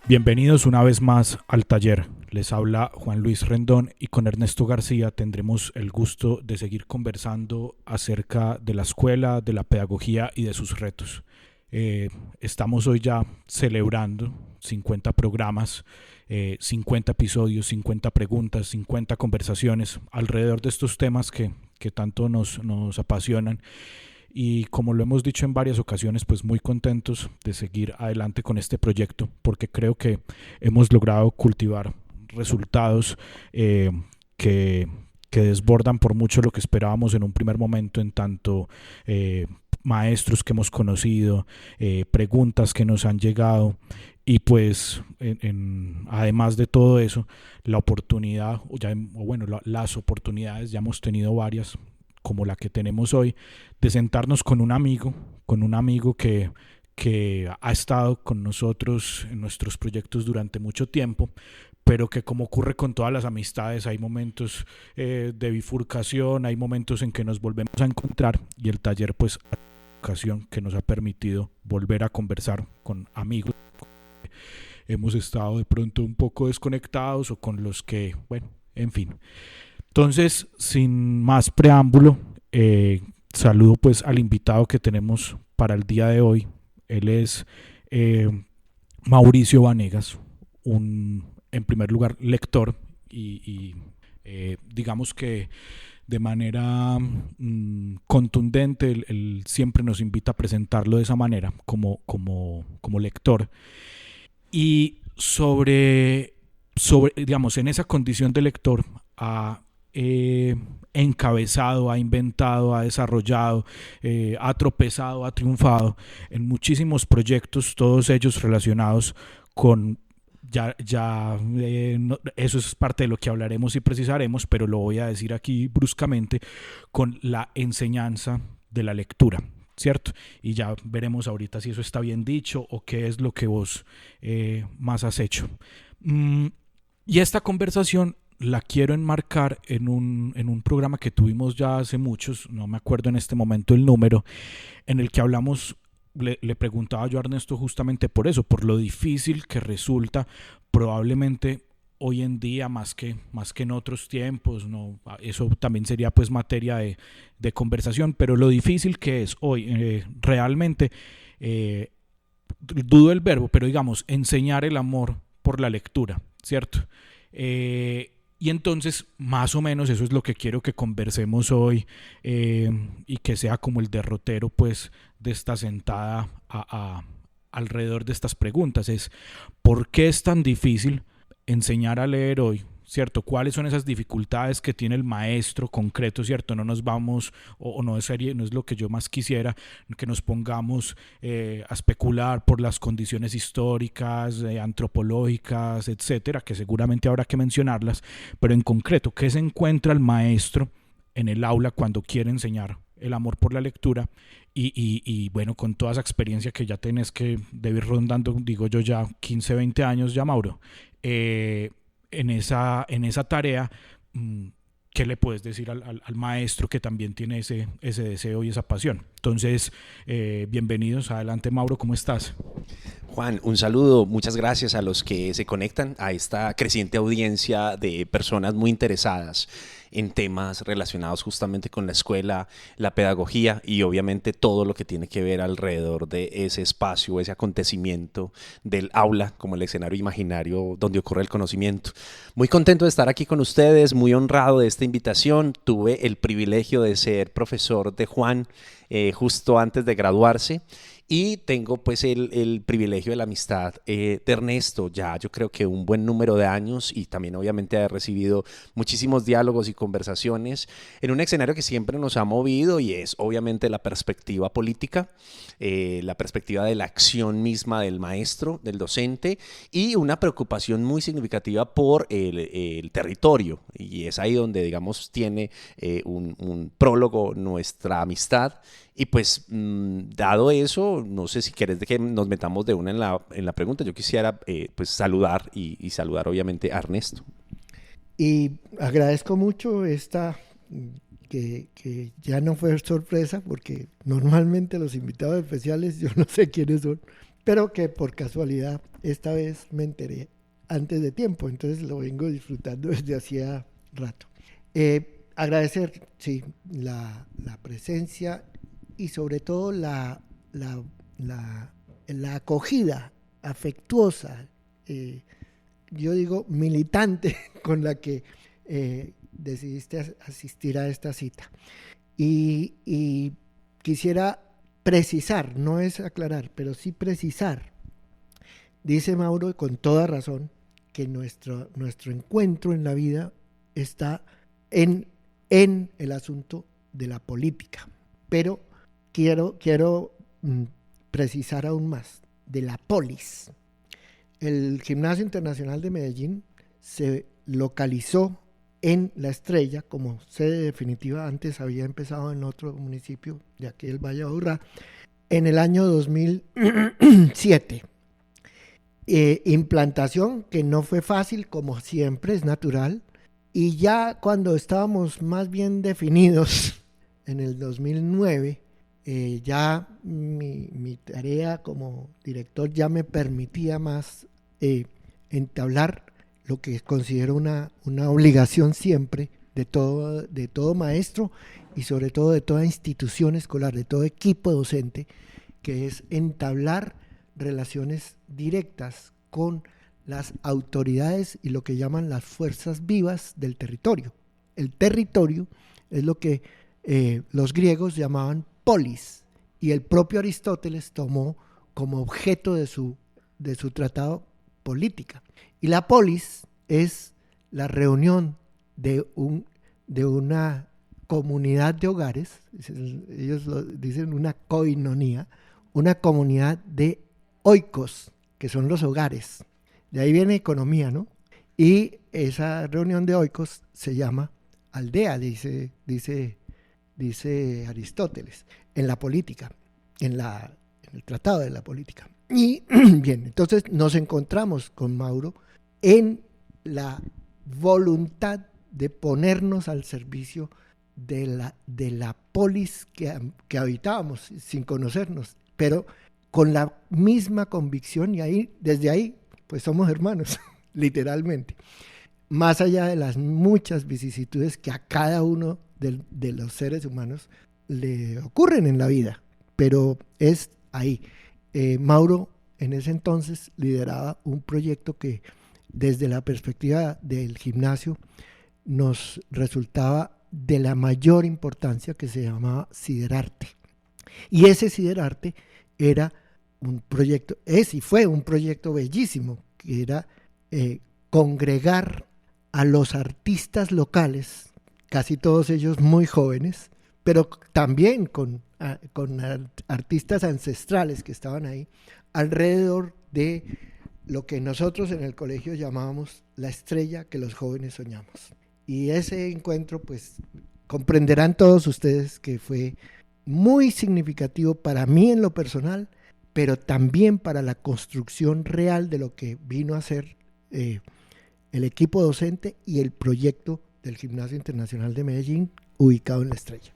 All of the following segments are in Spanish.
Bienvenidos una vez más al taller. Les habla Juan Luis Rendón y con Ernesto García tendremos el gusto de seguir conversando acerca de la escuela, de la pedagogía y de sus retos. Estamos hoy ya celebrando 50 programas, 50 episodios, 50 preguntas, 50 conversaciones alrededor de estos temas que tanto nos apasionan. Y como lo hemos dicho en varias ocasiones, pues muy contentos de seguir adelante con este proyecto porque creo que hemos logrado cultivar resultados que, que desbordan por mucho lo que esperábamos en un primer momento, en tanto maestros que hemos conocido, preguntas que nos han llegado y pues además de todo eso, la oportunidad, las oportunidades, ya hemos tenido varias como la que tenemos hoy, de sentarnos con un amigo que ha estado con nosotros en nuestros proyectos durante mucho tiempo, pero que como ocurre con todas las amistades, hay momentos de bifurcación, hay momentos en que nos volvemos a encontrar y el taller pues ocasión que nos ha permitido volver a conversar con amigos. Hemos estado de pronto un poco desconectados o con los que, bueno, en fin. Entonces, sin más preámbulo, saludo pues al invitado que tenemos para el día de hoy. Él es Mauricio Vanegas, en primer lugar lector y digamos que de manera contundente él siempre nos invita a presentarlo de esa manera como lector. Y digamos, en esa condición de lector ha encabezado, ha inventado, ha desarrollado, ha tropezado, ha triunfado en muchísimos proyectos, todos ellos relacionados con eso es parte de lo que hablaremos y precisaremos, pero lo voy a decir aquí bruscamente, con la enseñanza de la lectura, ¿cierto? Y ya veremos ahorita si eso está bien dicho o qué es lo que vos más has hecho. Y esta conversación la quiero enmarcar en un programa que tuvimos ya hace muchos, no me acuerdo en este momento el número, en el que hablamos, le preguntaba yo a Ernesto justamente por eso, por lo difícil que resulta probablemente hoy en día más que en otros tiempos, ¿no? Eso también sería pues materia de conversación, pero lo difícil que es hoy realmente, dudo el verbo, pero digamos, enseñar el amor por la lectura, ¿cierto? Y entonces, más o menos, eso es lo que quiero que conversemos hoy y que sea como el derrotero, pues, de esta sentada alrededor de estas preguntas. Es, ¿por qué es tan difícil enseñar a leer hoy? ¿Cierto? ¿Cuáles son esas dificultades que tiene el maestro concreto? ¿Cierto? No nos vamos, o no es lo que yo más quisiera, que nos pongamos a especular por las condiciones históricas, antropológicas, etcétera, que seguramente habrá que mencionarlas, pero en concreto, ¿qué se encuentra el maestro en el aula cuando quiere enseñar el amor por la lectura? Y bueno, con toda esa experiencia que ya tenés, que debe ir rondando, digo yo, ya 15, 20 años ya, Mauro, en esa tarea, ¿qué le puedes decir al maestro que también tiene ese deseo y esa pasión? Entonces, bienvenidos, adelante Mauro, ¿cómo estás? Juan, un saludo, muchas gracias a los que se conectan a esta creciente audiencia de personas muy interesadas en temas relacionados justamente con la escuela, la pedagogía y obviamente todo lo que tiene que ver alrededor de ese espacio, ese acontecimiento del aula como el escenario imaginario donde ocurre el conocimiento. Muy contento de estar aquí con ustedes, muy honrado de esta invitación. Tuve el privilegio de ser profesor de Juan justo antes de graduarse. Y tengo pues el privilegio de la amistad de Ernesto, ya yo creo que un buen número de años y también obviamente he recibido muchísimos diálogos y conversaciones en un escenario que siempre nos ha movido y es obviamente la perspectiva política, la perspectiva de la acción misma del maestro, del docente y una preocupación muy significativa por el territorio y es ahí donde digamos tiene un prólogo nuestra amistad. Y pues, dado eso, no sé si querés que nos metamos de una en la pregunta. Yo quisiera pues saludar y saludar obviamente a Ernesto. Y agradezco mucho que ya no fue sorpresa, porque normalmente los invitados especiales yo no sé quiénes son, pero que por casualidad esta vez me enteré antes de tiempo, entonces lo vengo disfrutando desde hacía rato. Agradecer, sí, la presencia y sobre todo la acogida afectuosa, yo digo militante, con la que decidiste asistir a esta cita. Y quisiera precisar, no es aclarar, pero sí precisar. Dice Mauro con toda razón que nuestro encuentro en la vida está en el asunto de la política, pero quiero precisar aún más, de la polis. El Gimnasio Internacional de Medellín se localizó en La Estrella como sede definitiva. Antes había empezado en otro municipio de aquí del Valle de Aburrá en el año 2007. Implantación que no fue fácil, como siempre, es natural, y ya cuando estábamos más bien definidos en el 2009, ya mi tarea como director ya me permitía más entablar lo que considero una obligación siempre de todo maestro y sobre todo de toda institución escolar, de todo equipo docente, que es entablar relaciones directas con las autoridades y lo que llaman las fuerzas vivas del territorio. El territorio es lo que los griegos llamaban polis, y el propio Aristóteles tomó como objeto de su tratado política. Y la polis es la reunión de una comunidad de hogares, ellos lo dicen una koinonía, una comunidad de oikos, que son los hogares. De ahí viene economía, ¿no? Y esa reunión de oikos se llama aldea, dice Aristóteles, en la política, en el tratado de la política. Y bien, entonces nos encontramos con Mauro en la voluntad de ponernos al servicio de la polis que habitábamos sin conocernos, pero con la misma convicción, y desde ahí pues somos hermanos, literalmente. Más allá de las muchas vicisitudes que a cada uno de los seres humanos le ocurren en la vida, pero es ahí. Mauro en ese entonces lideraba un proyecto que desde la perspectiva del gimnasio nos resultaba de la mayor importancia, que se llamaba Siderarte. Y ese Siderarte era un proyecto, fue un proyecto bellísimo, que era congregar a los artistas locales, casi todos ellos muy jóvenes, pero también con artistas ancestrales que estaban ahí, alrededor de lo que nosotros en el colegio llamábamos la estrella que los jóvenes soñamos. Y ese encuentro, pues, comprenderán todos ustedes que fue muy significativo para mí en lo personal, pero también para la construcción real de lo que vino a ser el equipo docente y el proyecto del Gimnasio Internacional de Medellín, ubicado en La Estrella.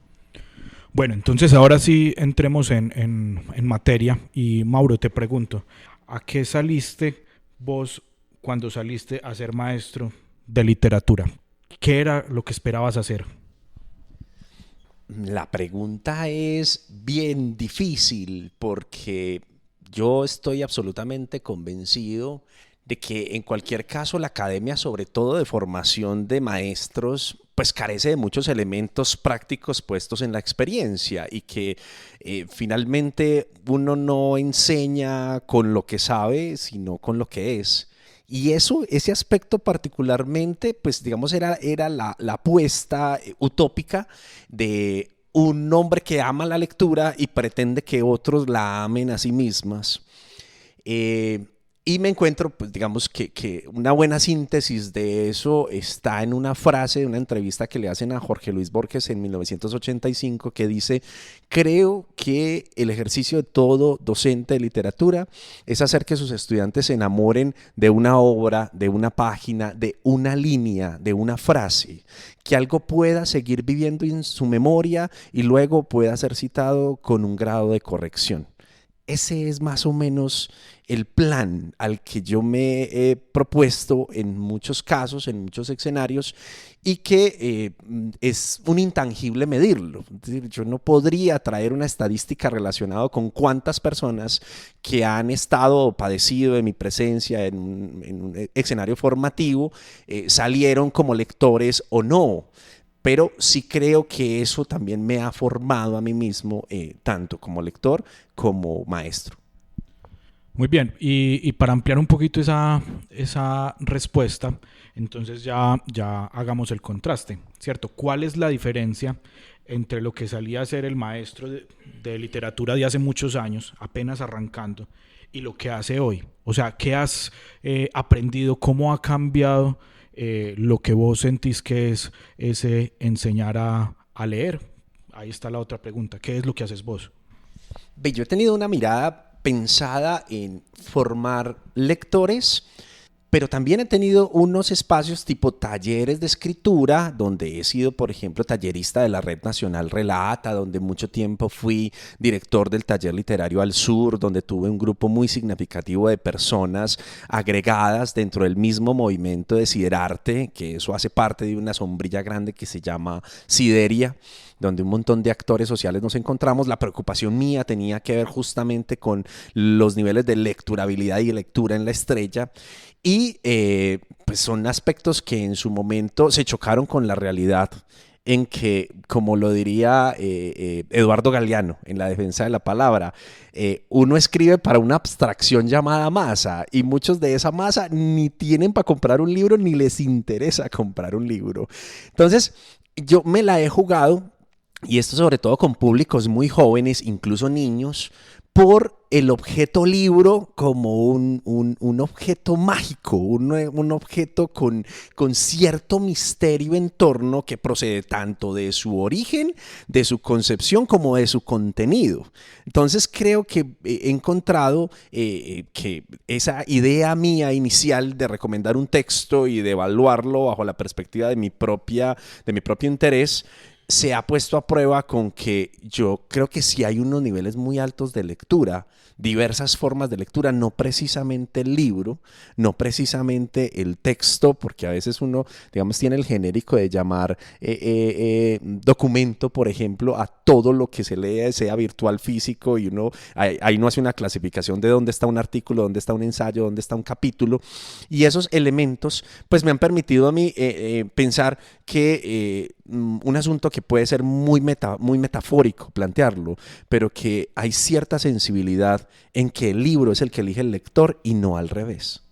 Bueno, entonces ahora sí entremos en materia. Y Mauro, te pregunto, ¿a qué saliste vos cuando saliste a ser maestro de literatura? ¿Qué era lo que esperabas hacer? La pregunta es bien difícil porque yo estoy absolutamente convencido de que en cualquier caso la academia, sobre todo de formación de maestros, pues carece de muchos elementos prácticos puestos en la experiencia y que finalmente uno no enseña con lo que sabe, sino con lo que es. Y ese aspecto particularmente, pues digamos, era la apuesta utópica de un hombre que ama la lectura y pretende que otros la amen a sí mismas. Y me encuentro, pues digamos que una buena síntesis de eso está en una frase de una entrevista que le hacen a Jorge Luis Borges en 1985, que dice: creo que el ejercicio de todo docente de literatura es hacer que sus estudiantes se enamoren de una obra, de una página, de una línea, de una frase, que algo pueda seguir viviendo en su memoria y luego pueda ser citado con un grado de corrección. ese es más o menos el plan al que yo me he propuesto en muchos casos, en muchos escenarios, y que es un intangible medirlo. Es decir, yo no podría traer una estadística relacionada con cuántas personas que han estado o padecido de mi presencia en un escenario formativo salieron como lectores o no. Pero sí creo que eso también me ha formado a mí mismo, tanto como lector como maestro. Muy bien, y para ampliar un poquito esa respuesta, entonces ya hagamos el contraste, ¿cierto? ¿Cuál es la diferencia entre lo que salía a ser el maestro de literatura de hace muchos años, apenas arrancando, y lo que hace hoy? O sea, ¿qué has aprendido? ¿Cómo ha cambiado lo que vos sentís que es ese enseñar a leer? Ahí está la otra pregunta. ¿Qué es lo que haces vos? Yo he tenido una mirada pensada en formar lectores, pero también he tenido unos espacios tipo talleres de escritura, donde he sido, por ejemplo, tallerista de la Red Nacional Relata, donde mucho tiempo fui director del taller literario Al Sur, donde tuve un grupo muy significativo de personas agregadas dentro del mismo movimiento de Siderarte, que eso hace parte de una sombrilla grande que se llama Sideria, donde un montón de actores sociales nos encontramos. La preocupación mía tenía que ver justamente con los niveles de lecturabilidad y lectura en la estrella. Y pues son aspectos que en su momento se chocaron con la realidad, en que, como lo diría Eduardo Galeano en La defensa de la palabra, uno escribe para una abstracción llamada masa, y muchos de esa masa ni tienen para comprar un libro ni les interesa comprar un libro. Entonces yo me la he jugado, y esto sobre todo con públicos muy jóvenes, incluso niños, por el objeto libro como un objeto mágico, un objeto con cierto misterio en torno, que procede tanto de su origen, de su concepción, como de su contenido. Entonces creo que he encontrado que esa idea mía inicial de recomendar un texto y de evaluarlo bajo la perspectiva de mi propio interés, se ha puesto a prueba con que yo creo que sí hay unos niveles muy altos de lectura, diversas formas de lectura, no precisamente el libro, no precisamente el texto, porque a veces uno, digamos, tiene el genérico de llamar documento, por ejemplo, a todo lo que se lee, sea virtual, físico, y uno ahí no hace una clasificación de dónde está un artículo, dónde está un ensayo, dónde está un capítulo, y esos elementos pues me han permitido a mí pensar que un asunto que puede ser muy metafórico plantearlo, pero que hay cierta sensibilidad en que el libro es el que elige el lector y no al revés.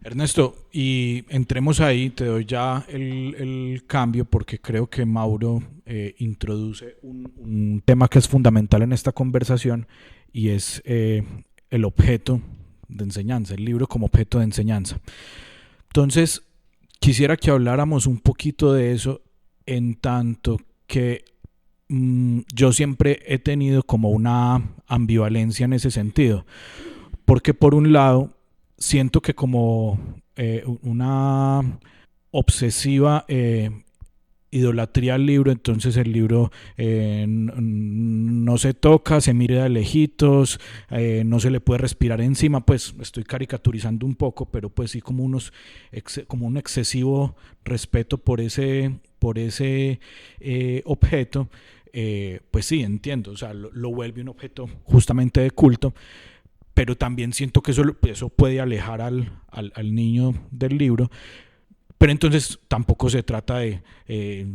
Ernesto, y entremos ahí, te doy ya el cambio, porque creo que Mauro introduce un tema que es fundamental en esta conversación, y es el objeto de enseñanza, el libro como objeto de enseñanza. Entonces, quisiera que habláramos un poquito de eso, en tanto que yo siempre he tenido como una ambivalencia en ese sentido, porque por un lado siento que como una obsesiva idolatría al libro, entonces el libro no se toca, se mira de lejitos, no se le puede respirar encima. Pues estoy caricaturizando un poco, pero pues sí como un excesivo respeto por ese objeto. Pues sí, entiendo, o sea, lo vuelve un objeto justamente de culto, pero también siento que eso puede alejar al niño del libro. Pero entonces tampoco se trata de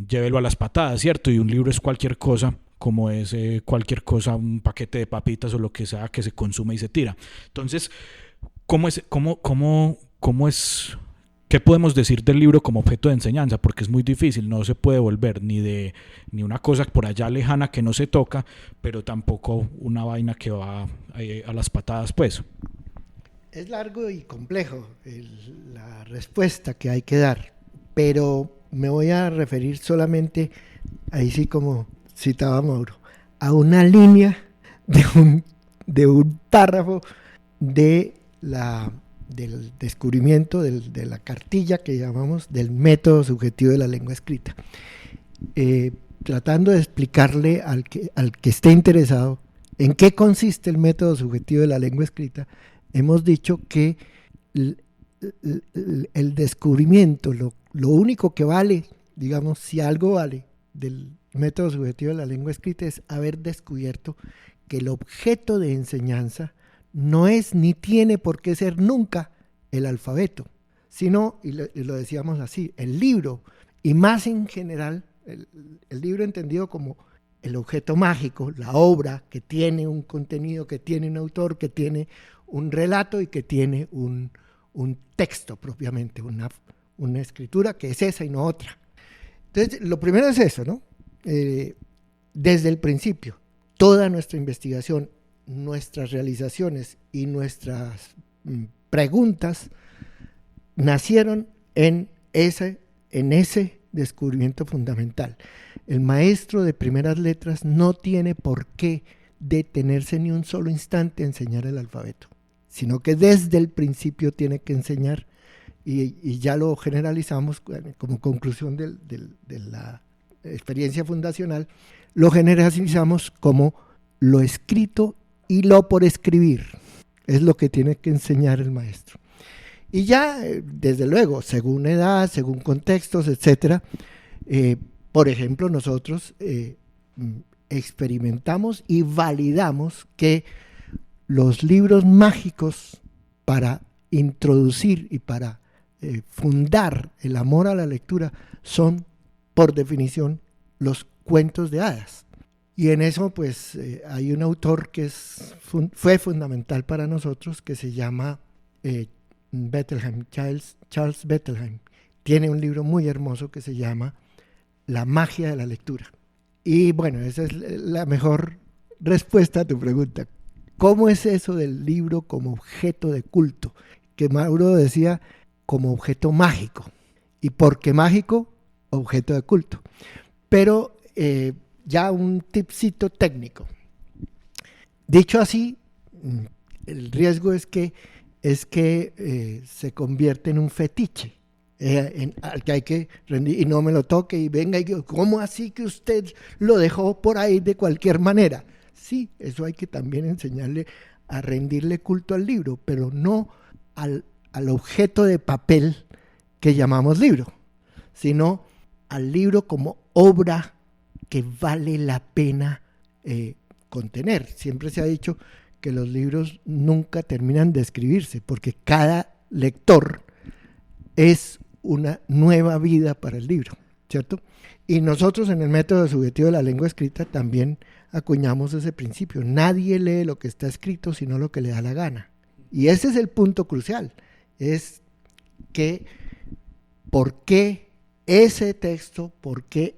llévelo a las patadas, ¿cierto? Y un libro es cualquier cosa, como es cualquier cosa, un paquete de papitas o lo que sea que se consume y se tira. Entonces, ¿qué podemos decir del libro como objeto de enseñanza? Porque es muy difícil, no se puede volver ni una cosa por allá lejana que no se toca, pero tampoco una vaina que va a las patadas, pues. Es largo y complejo la respuesta que hay que dar, pero me voy a referir solamente, ahí sí como citaba Mauro, a una línea de un párrafo del descubrimiento de la cartilla que llamamos del método subjetivo de la lengua escrita, tratando de explicarle al que esté interesado ¿En qué consiste el método subjetivo de la lengua escrita? Hemos dicho que el descubrimiento, lo único que vale, digamos, si algo vale del método subjetivo de la lengua escrita es haber descubierto que el objeto de enseñanza no es ni tiene por qué ser nunca el alfabeto, sino, y lo decíamos así, el libro, y más en general, el libro entendido como el objeto mágico, la obra que tiene un contenido, que tiene un autor, que tiene un relato y que tiene un texto propiamente, una escritura que es esa y no otra. Entonces, lo primero es eso, ¿no? Desde el principio, toda nuestra investigación, nuestras realizaciones y nuestras preguntas nacieron en ese descubrimiento fundamental. El maestro de primeras letras no tiene por qué detenerse ni un solo instante a enseñar el alfabeto, sino que desde el principio tiene que enseñar, y ya lo generalizamos como conclusión de la experiencia fundacional, lo generalizamos como lo escrito y lo por escribir. Es lo que tiene que enseñar el maestro. Y ya, desde luego, según edad, según contextos, etcétera, por ejemplo, nosotros experimentamos y validamos que los libros mágicos para introducir y para fundar el amor a la lectura son, por definición, los cuentos de hadas. Y en eso, pues, hay un autor que fue fundamental para nosotros, que se llama Bettelheim, Charles Bettelheim. Tiene un libro muy hermoso que se llama La magia de la lectura. Y bueno, esa es la mejor respuesta a tu pregunta. ¿Cómo es eso del libro como objeto de culto? Que Mauro decía como objeto mágico. ¿Y por qué mágico? Objeto de culto. Pero ya un tipcito técnico. Dicho así, el riesgo es que se convierte en un fetiche, al que hay que rendir, y no me lo toque, y venga, y ¿cómo así que usted lo dejó por ahí de cualquier manera? Sí, eso hay que también enseñarle a rendirle culto al libro, pero no al objeto de papel que llamamos libro, sino al libro como obra que vale la pena contener. Siempre se ha dicho que los libros nunca terminan de escribirse, porque cada lector es una nueva vida para el libro, ¿cierto? Y nosotros en el método subjetivo de la lengua escrita también acuñamos ese principio. Nadie lee lo que está escrito, sino lo que le da la gana. Y ese es el punto crucial, es que ¿por qué ese texto? ¿Por qué?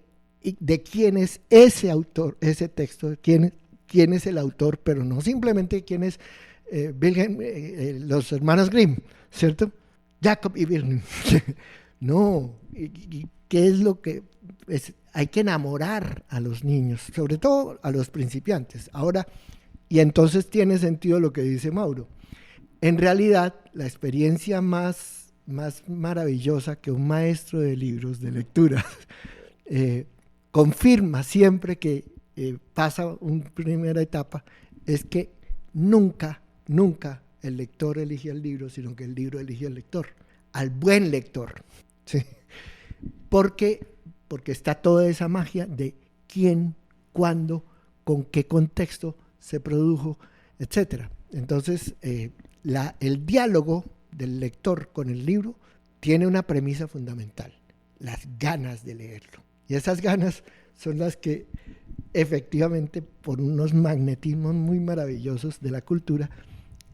¿De quién es ese autor, ese texto? ¿Quién es el autor? Pero no simplemente quién es los hermanos Grimm, ¿cierto? Jacob y Wilhelm. No, y ¿qué es lo que es? Hay que enamorar a los niños, sobre todo a los principiantes. Ahora, y entonces tiene sentido lo que dice Mauro. En realidad, la experiencia más maravillosa que un maestro de libros, de lectura, confirma siempre que pasa una primera etapa, es que nunca el lector elige el libro, sino que el libro elige al lector, al buen lector, ¿sí? Porque está toda esa magia de quién, cuándo, con qué contexto se produjo, etcétera. Entonces, el diálogo del lector con el libro tiene una premisa fundamental: las ganas de leerlo. Y esas ganas son las que efectivamente, por unos magnetismos muy maravillosos de la cultura,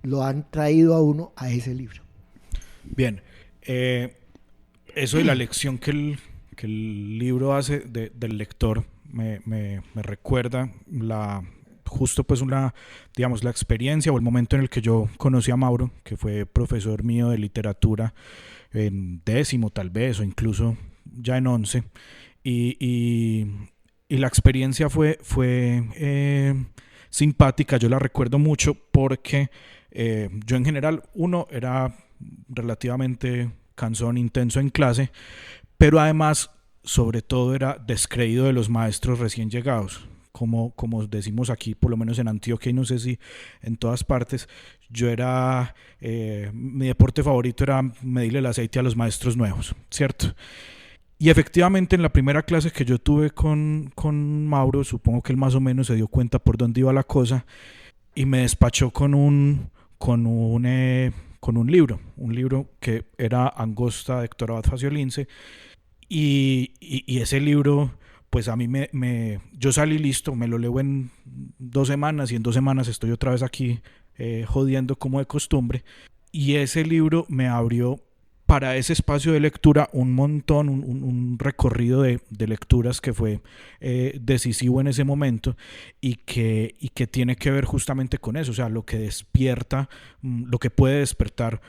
lo han traído a uno a ese libro. Bien, eso de la lección que el libro hace del lector me recuerda justo pues la experiencia o el momento en el que yo conocí a Mauro, que fue profesor mío de literatura en 10º tal vez, o incluso ya en 11, y la experiencia fue simpática. Yo la recuerdo mucho porque yo en general, era relativamente cansón, intenso en clase, pero además, sobre todo, era descreído de los maestros recién llegados. como decimos aquí, por lo menos en Antioquia y no sé si en todas partes, mi deporte favorito era medirle el aceite a los maestros nuevos, ¿cierto? Y efectivamente en la primera clase que yo tuve con Mauro, supongo que él más o menos se dio cuenta por dónde iba la cosa y me despachó con un libro que era Angosta de Héctor Abad Faciolince y ese libro pues a mí yo salí listo, me lo leo en 2 semanas y en 2 semanas estoy otra vez aquí jodiendo como de costumbre, y ese libro me abrió para ese espacio de lectura un montón, un recorrido de lecturas que fue decisivo en ese momento y que tiene que ver justamente con eso, o sea, lo que despierta, lo que puede despertar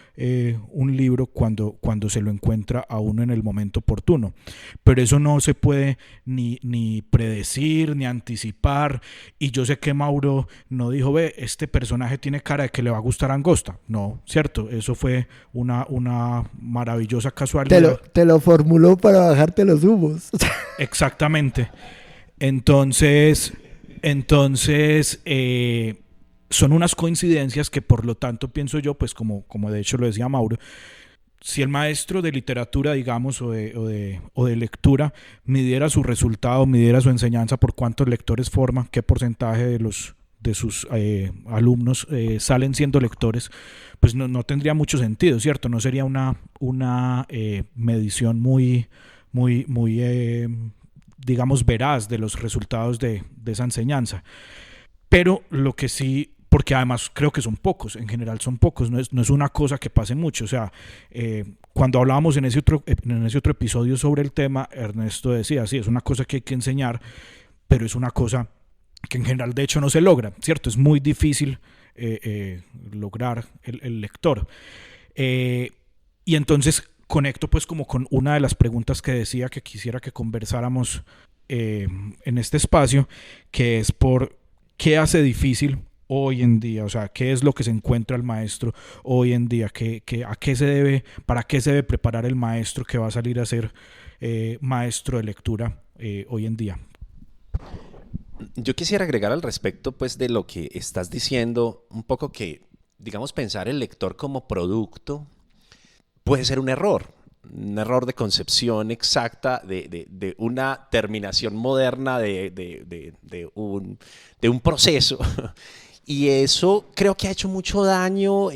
un libro cuando se lo encuentra a uno en el momento oportuno. Pero eso no se puede ni predecir, ni anticipar, y yo sé que Mauro no dijo, ve, este personaje tiene cara de que le va a gustar Angosta. No, cierto, eso fue una maravillosa casualidad. Te lo formuló para bajarte los humos. Exactamente. Entonces son unas coincidencias que por lo tanto pienso yo, pues como de hecho lo decía Mauro, si el maestro de literatura, digamos, o de lectura midiera su resultado, midiera su enseñanza por cuántos lectores forma, qué porcentaje de sus alumnos salen siendo lectores, pues no tendría mucho sentido, ¿cierto? No sería una medición muy digamos, veraz de los resultados de esa enseñanza. Pero lo que sí, porque además creo que son pocos, en general son pocos, no es una cosa que pase mucho. O sea, cuando hablábamos en ese otro episodio sobre el tema, Ernesto decía, sí, es una cosa que hay que enseñar, pero es una cosa que en general de hecho no se logra, ¿cierto? Es muy difícil lograr el lector. Y entonces conecto pues como con una de las preguntas que decía que quisiera que conversáramos en este espacio, que es por qué hace difícil hoy en día, o sea, qué es lo que se encuentra el maestro hoy en día, para qué se debe preparar el maestro que va a salir a ser maestro de lectura hoy en día. Yo quisiera agregar al respecto, pues, de lo que estás diciendo, un poco que, digamos, pensar el lector como producto puede ser un error de concepción exacta de una terminación moderna de un proceso. Y eso creo que ha hecho mucho daño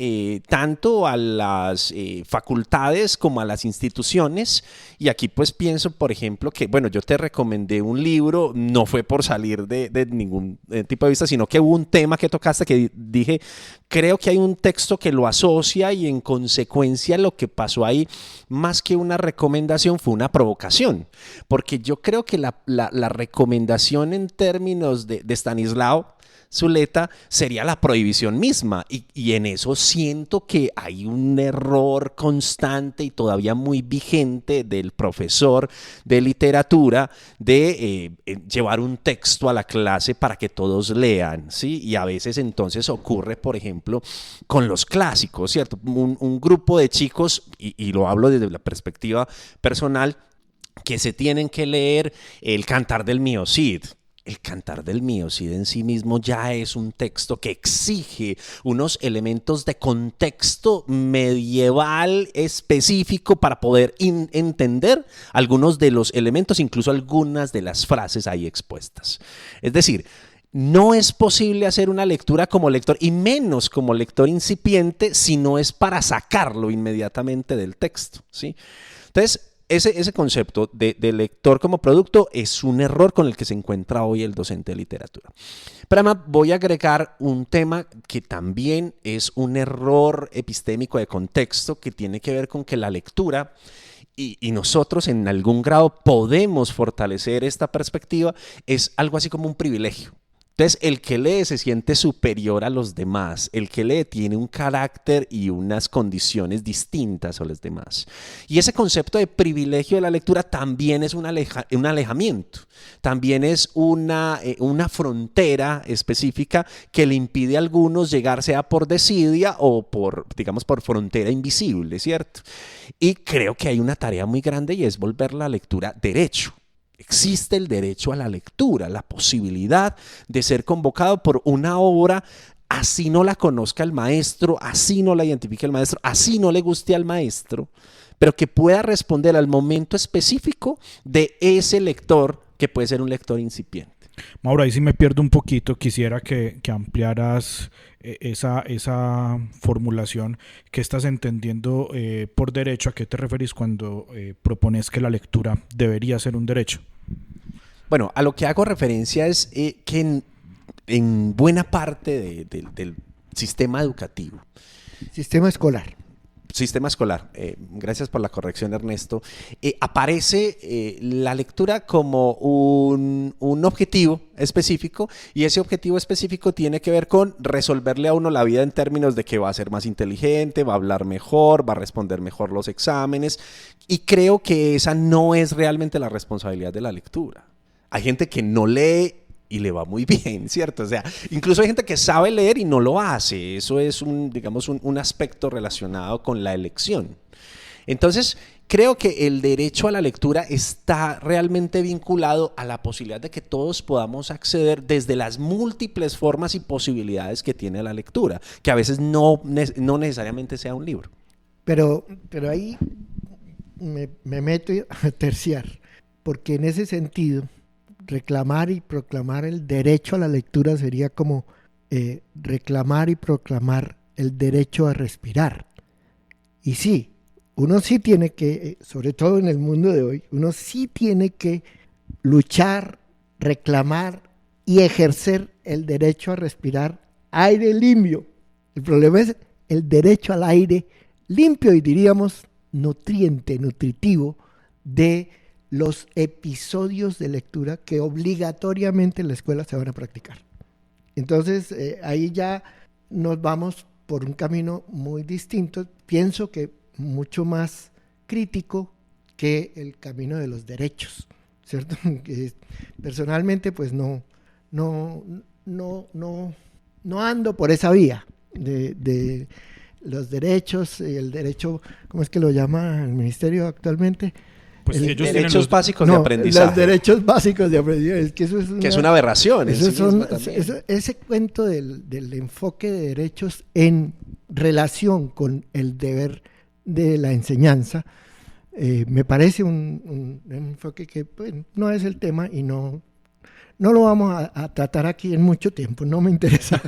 tanto a las facultades como a las instituciones. Y aquí pues pienso, por ejemplo, que bueno, yo te recomendé un libro, no fue por salir de ningún tipo de vista, sino que hubo un tema que tocaste que dije, creo que hay un texto que lo asocia y en consecuencia lo que pasó ahí, más que una recomendación, fue una provocación. Porque yo creo que la recomendación en términos de Stanislao Zuleta sería la prohibición misma y en eso siento que hay un error constante y todavía muy vigente del profesor de literatura de llevar un texto a la clase para que todos lean, ¿sí? Y a veces entonces ocurre, por ejemplo, con los clásicos, ¿cierto? Un grupo de chicos, y lo hablo desde la perspectiva personal, que se tienen que leer El Cantar del Mío Cid. El Cantar del Mío Cid en sí mismo ya es un texto que exige unos elementos de contexto medieval específico para poder entender algunos de los elementos, incluso algunas de las frases ahí expuestas. Es decir, no es posible hacer una lectura como lector, y menos como lector incipiente, si no es para sacarlo inmediatamente del texto, ¿sí? Entonces, ese concepto de lector como producto es un error con el que se encuentra hoy el docente de literatura. Pero además voy a agregar un tema que también es un error epistémico de contexto, que tiene que ver con que la lectura, y nosotros en algún grado podemos fortalecer esta perspectiva, es algo así como un privilegio. Entonces, el que lee se siente superior a los demás. El que lee tiene un carácter y unas condiciones distintas a los demás. Y ese concepto de privilegio de la lectura también es un alejamiento. También es una frontera específica que le impide a algunos llegar, sea por desidia o por frontera invisible, ¿cierto? Y creo que hay una tarea muy grande y es volver la lectura derecho. Existe el derecho a la lectura, la posibilidad de ser convocado por una obra, así no la conozca el maestro, así no la identifique el maestro, así no le guste al maestro, pero que pueda responder al momento específico de ese lector, que puede ser un lector incipiente. Mauro, ahí sí me pierdo un poquito. Quisiera que ampliaras esa formulación que estás entendiendo por derecho. ¿A qué te referís cuando propones que la lectura debería ser un derecho? Bueno, a lo que hago referencia es que en buena parte del sistema educativo, Sistema escolar. Gracias por la corrección, Ernesto. Aparece la lectura como un objetivo específico, y ese objetivo específico tiene que ver con resolverle a uno la vida en términos de que va a ser más inteligente, va a hablar mejor, va a responder mejor los exámenes, y creo que esa no es realmente la responsabilidad de la lectura. Hay gente que no lee y le va muy bien, ¿cierto? O sea, incluso hay gente que sabe leer y no lo hace. Eso es un aspecto relacionado con la elección. Entonces, creo que el derecho a la lectura está realmente vinculado a la posibilidad de que todos podamos acceder desde las múltiples formas y posibilidades que tiene la lectura, que a veces no necesariamente sea un libro. Pero ahí me meto a terciar, porque en ese sentido, reclamar y proclamar el derecho a la lectura sería como reclamar y proclamar el derecho a respirar. Y sí, uno sí tiene que, sobre todo en el mundo de hoy, uno sí tiene que luchar, reclamar y ejercer el derecho a respirar aire limpio. El problema es el derecho al aire limpio y diríamos nutriente, nutritivo de los episodios de lectura que obligatoriamente en la escuela se van a practicar. Entonces, ahí ya nos vamos por un camino muy distinto, pienso que mucho más crítico que el camino de los derechos, ¿cierto? Que personalmente, pues no ando por esa vía de los derechos, el derecho, ¿cómo es que lo llama el ministerio actualmente? Pues ellos derechos básicos de aprendizaje. Los derechos básicos de aprendizaje. Es que eso es una aberración. Ese cuento del enfoque de derechos en relación con el deber de la enseñanza, me parece un enfoque que pues, no es el tema y no lo vamos a tratar aquí en mucho tiempo. No me interesa.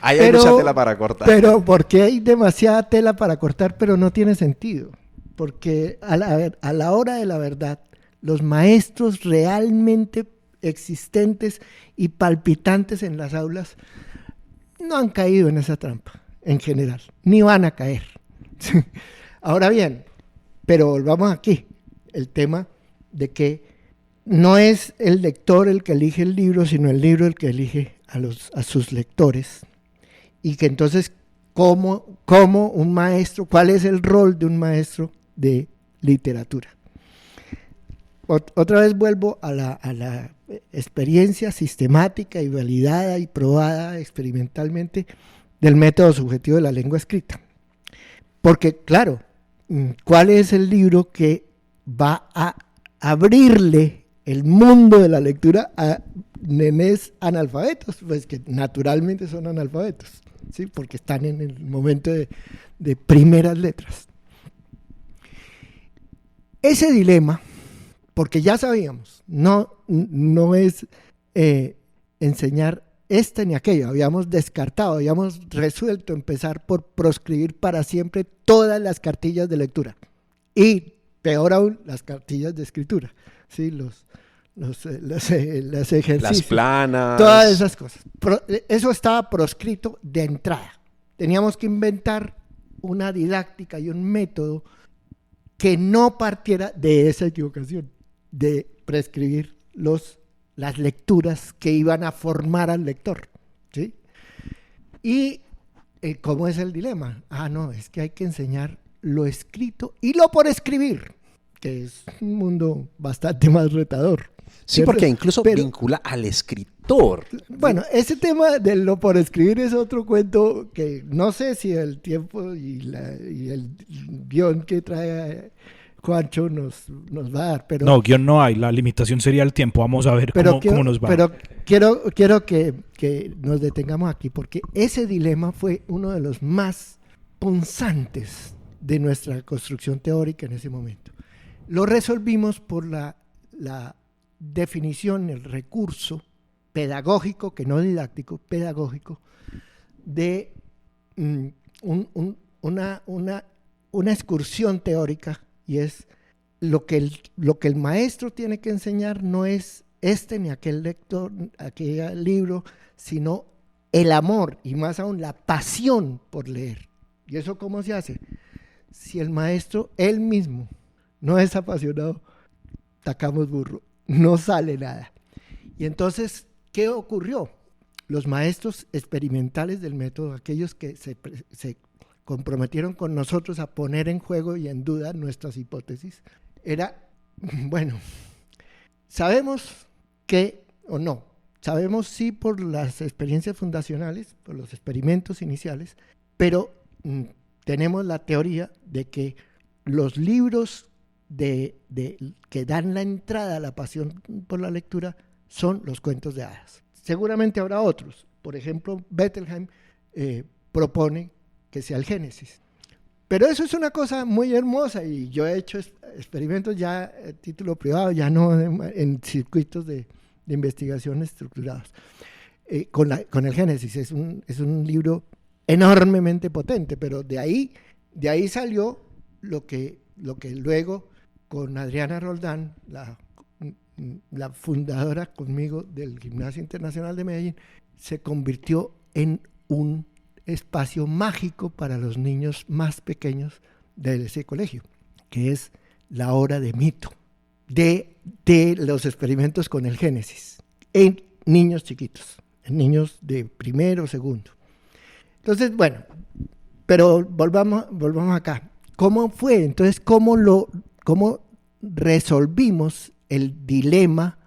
Hay mucha tela para cortar. Pero porque hay demasiada tela para cortar, pero no tiene sentido. Porque a la hora de la verdad, los maestros realmente existentes y palpitantes en las aulas no han caído en esa trampa, en general, ni van a caer. Ahora bien, pero volvamos aquí, el tema de que no es el lector el que elige el libro, sino el libro el que elige a sus lectores, y que entonces, ¿cómo un maestro, cuál es el rol de un maestro de literatura? Otra vez vuelvo a la experiencia sistemática y validada y probada experimentalmente del método subjetivo de la lengua escrita. Porque, claro, ¿cuál es el libro que va a abrirle el mundo de la lectura a nenés analfabetos? Pues que naturalmente son analfabetos, ¿sí? Porque están en el momento de primeras letras. Ese dilema, porque ya sabíamos, no es enseñar este ni aquello, habíamos descartado, habíamos resuelto empezar por proscribir para siempre todas las cartillas de lectura y peor aún las cartillas de escritura, ¿sí? los ejercicios, las planas, todas esas cosas. Eso estaba proscrito de entrada. Teníamos que inventar una didáctica y un método que no partiera de esa equivocación, de prescribir las lecturas que iban a formar al lector, ¿sí? Y ¿cómo es el dilema? No, es que hay que enseñar lo escrito y lo por escribir, que es un mundo bastante más retador. Sí, porque incluso vincula al escritor. Bueno, ese tema de lo por escribir es otro cuento que no sé si el tiempo y el guión que trae Juancho nos va a dar. Pero, no, guión no hay, la limitación sería el tiempo. Vamos a ver cómo nos va. Pero quiero que nos detengamos aquí, porque ese dilema fue uno de los más punzantes de nuestra construcción teórica en ese momento. Lo resolvimos por la definición, el recurso pedagógico, que no didáctico, pedagógico, de una excursión teórica, y es lo que el maestro tiene que enseñar no es ni aquel lector, aquel libro, sino el amor y más aún la pasión por leer. ¿Y eso cómo se hace? Si el maestro él mismo no es apasionado, tacamos burro, no sale nada. Y entonces, ¿qué ocurrió? Los maestros experimentales del método, aquellos que se comprometieron con nosotros a poner en juego y en duda nuestras hipótesis, bueno, sabemos que, o no, sabemos sí por las experiencias fundacionales, por los experimentos iniciales, pero tenemos la teoría de que los libros que dan la entrada a la pasión por la lectura son los cuentos de hadas. Seguramente habrá otros. Por ejemplo, Bettelheim propone que sea el Génesis. Pero eso es una cosa muy hermosa, y yo he hecho experimentos ya a título privado, ya no en circuitos de investigación estructurados. Con el Génesis es un libro enormemente potente, pero de ahí salió lo que luego con Adriana Roldán, la fundadora conmigo del Gimnasio Internacional de Medellín, se convirtió en un espacio mágico para los niños más pequeños de ese colegio, que es la hora de mito, de los experimentos con el Génesis, en niños chiquitos, en niños de primero o segundo. Entonces, bueno, pero volvamos acá. ¿Cómo fue? Entonces, ¿cómo resolvimos el dilema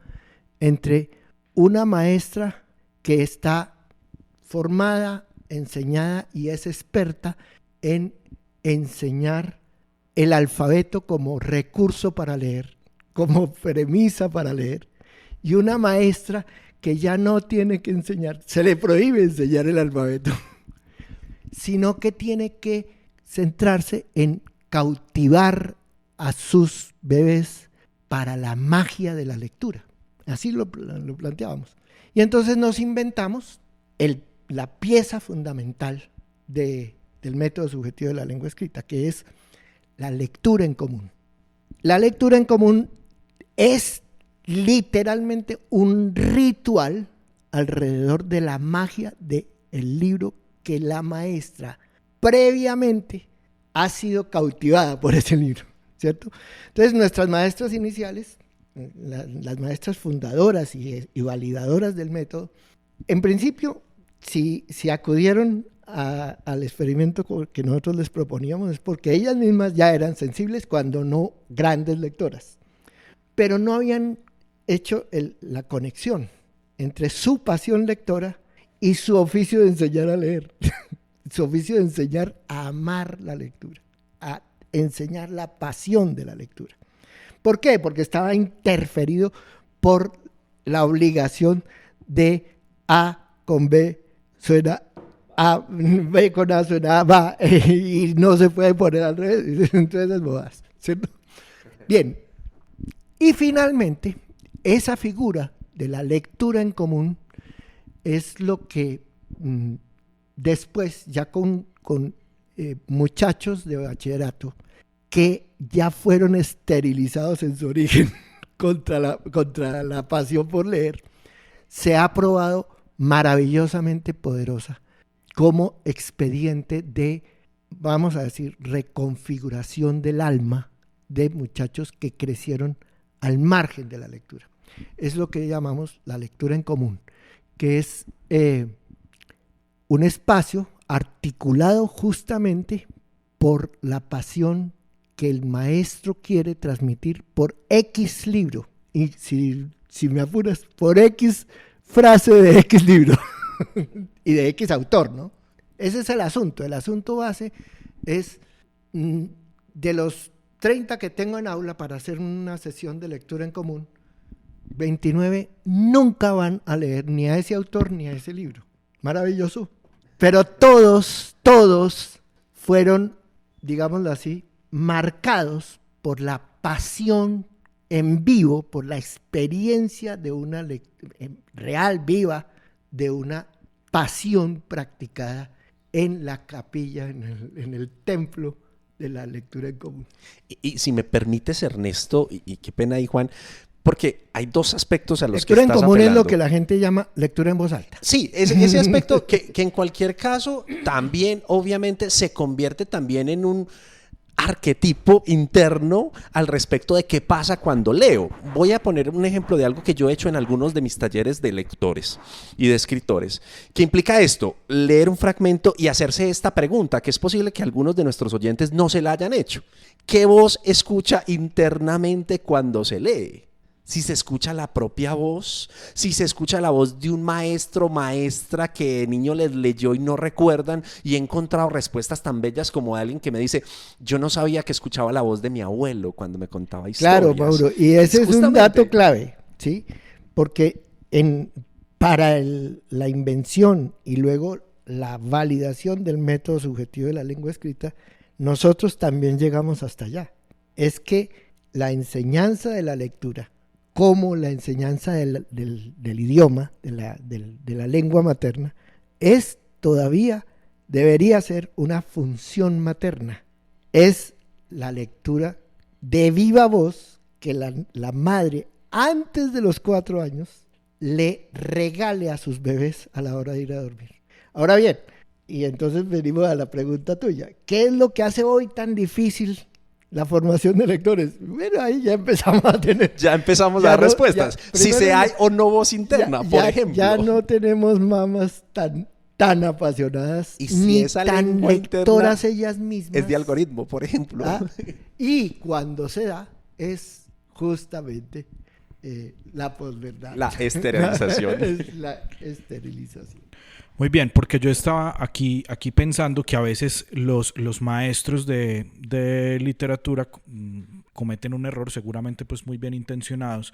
entre una maestra que está formada, enseñada y es experta en enseñar el alfabeto como recurso para leer, como premisa para leer, y una maestra que ya no tiene que enseñar, se le prohíbe enseñar el alfabeto, sino que tiene que centrarse en cautivar a sus bebés para la magia de la lectura? Así lo planteábamos. Y entonces nos inventamos la pieza fundamental del método subjetivo de la lengua escrita, que es la lectura en común. La lectura en común es literalmente un ritual alrededor de la magia del libro que la maestra previamente ha sido cautivada por ese libro, ¿cierto? Entonces nuestras maestras iniciales, las maestras fundadoras y validadoras del método, en principio, si acudieron al experimento que nosotros les proponíamos, es porque ellas mismas ya eran sensibles, cuando no grandes lectoras, pero no habían hecho la conexión entre su pasión lectora y su oficio de enseñar a leer, su oficio de enseñar a amar la lectura, a enseñar la pasión de la lectura. ¿Por qué? Porque estaba interferido por la obligación de A con B suena A, B con A suena A, va, y no se puede poner al revés, entonces es bodas, ¿cierto? Bien, y finalmente, esa figura de la lectura en común es lo que después, ya con muchachos de bachillerato que ya fueron esterilizados en su origen contra la pasión por leer, se ha probado maravillosamente poderosa como expediente de, vamos a decir, reconfiguración del alma de muchachos que crecieron al margen de la lectura. Es lo que llamamos la lectura en común, que es un espacio articulado justamente por la pasión que el maestro quiere transmitir por X libro, y si me apuras, por X frase de X libro y de X autor, ¿no? Ese es el asunto base es de los 30 que tengo en aula para hacer una sesión de lectura en común, 29 nunca van a leer ni a ese autor ni a ese libro. Maravilloso. Pero todos fueron, digámoslo así, marcados por la pasión en vivo, por la experiencia de una real, viva, de una pasión practicada en la capilla, en el templo de la lectura en común. Y si me permites, Ernesto, y qué pena ahí, Juan, porque hay dos aspectos a los lectura que estás en común apelando. es lo que la gente llama lectura en voz alta. Sí, ese aspecto que en cualquier caso también obviamente se convierte también en un arquetipo interno al respecto de qué pasa cuando leo. Voy a poner un ejemplo de algo que yo he hecho en algunos de mis talleres de lectores y de escritores, que implica esto, leer un fragmento y hacerse esta pregunta, que es posible que algunos de nuestros oyentes no se la hayan hecho. ¿Qué voz escucha internamente cuando se lee? Si se escucha la propia voz, si se escucha la voz de un maestro, maestra que de niño les leyó y no recuerdan, y he encontrado respuestas tan bellas como de alguien que me dice, yo no sabía que escuchaba la voz de mi abuelo cuando me contaba historias. Claro, Mauro, y ese es un dato clave, ¿sí? Porque para la invención y luego la validación del método subjetivo de la lengua escrita, nosotros también llegamos hasta allá. Es que la enseñanza de la lectura, como la enseñanza del idioma, de la lengua materna, debería ser una función materna. Es la lectura de viva voz que la madre, antes de los 4 años, le regale a sus bebés a la hora de ir a dormir. Ahora bien, y entonces venimos a la pregunta tuya, ¿qué es lo que hace hoy tan difícil la formación de lectores? Bueno, ahí ya empezamos a tener... Ya empezamos a dar respuestas. Si se hay o no voz interna, por ejemplo. Ya no tenemos mamás tan apasionadas y si ni esa tan lectoras ellas mismas. Es de algoritmo, por ejemplo. Y cuando se da, es justamente la posverdad. La esterilización. Es la esterilización. Muy bien, porque yo estaba aquí pensando que a veces los maestros de literatura cometen un error, seguramente pues muy bien intencionados,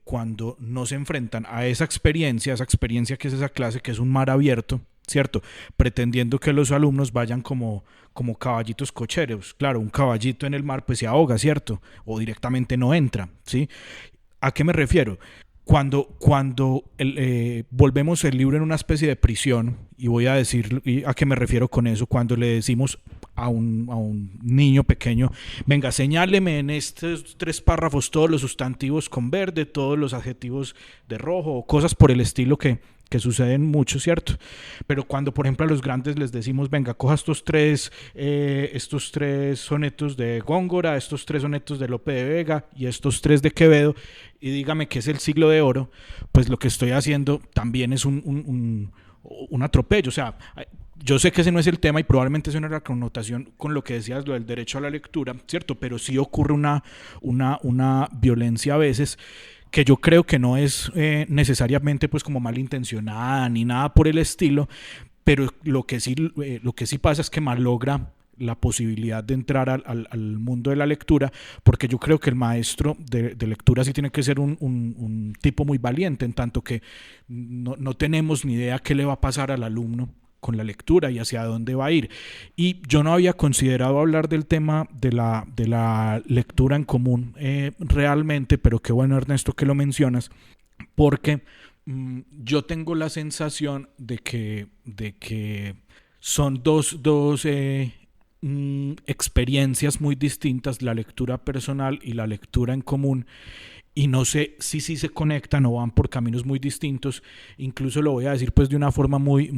cuando no se enfrentan a esa experiencia que es esa clase, que es un mar abierto, ¿cierto? Pretendiendo que los alumnos vayan como caballitos cocheros. Claro, un caballito en el mar pues se ahoga, ¿cierto? O directamente no entra, ¿sí? ¿A qué me refiero? Cuando volvemos el libro en una especie de prisión, y voy a decir a qué me refiero con eso, cuando le decimos a un niño pequeño, venga, señáleme en estos 3 párrafos todos los sustantivos con verde, todos los adjetivos de rojo, o cosas por el estilo que suceden mucho, ¿cierto? Pero cuando, por ejemplo, a los grandes les decimos, venga, coja estos tres sonetos de Góngora, estos 3 sonetos de Lope de Vega y estos 3 de Quevedo, y dígame qué es el Siglo de Oro, pues lo que estoy haciendo también es un atropello. O sea, yo sé que ese no es el tema y probablemente esa no era la connotación con lo que decías, lo del derecho a la lectura, ¿cierto? Pero sí ocurre una violencia a veces, que yo creo que no es necesariamente pues como malintencionada ni nada por el estilo, pero lo que sí pasa es que malogra la posibilidad de entrar al mundo de la lectura, porque yo creo que el maestro de lectura sí tiene que ser un tipo muy valiente, en tanto que no tenemos ni idea qué le va a pasar al alumno con la lectura y hacia dónde va a ir. Y yo no había considerado hablar del tema de la lectura en común realmente, pero qué bueno, Ernesto, que lo mencionas, porque yo tengo la sensación de que son dos experiencias muy distintas, la lectura personal y la lectura en común, y no sé si se conectan o van por caminos muy distintos. Incluso lo voy a decir pues de una forma muy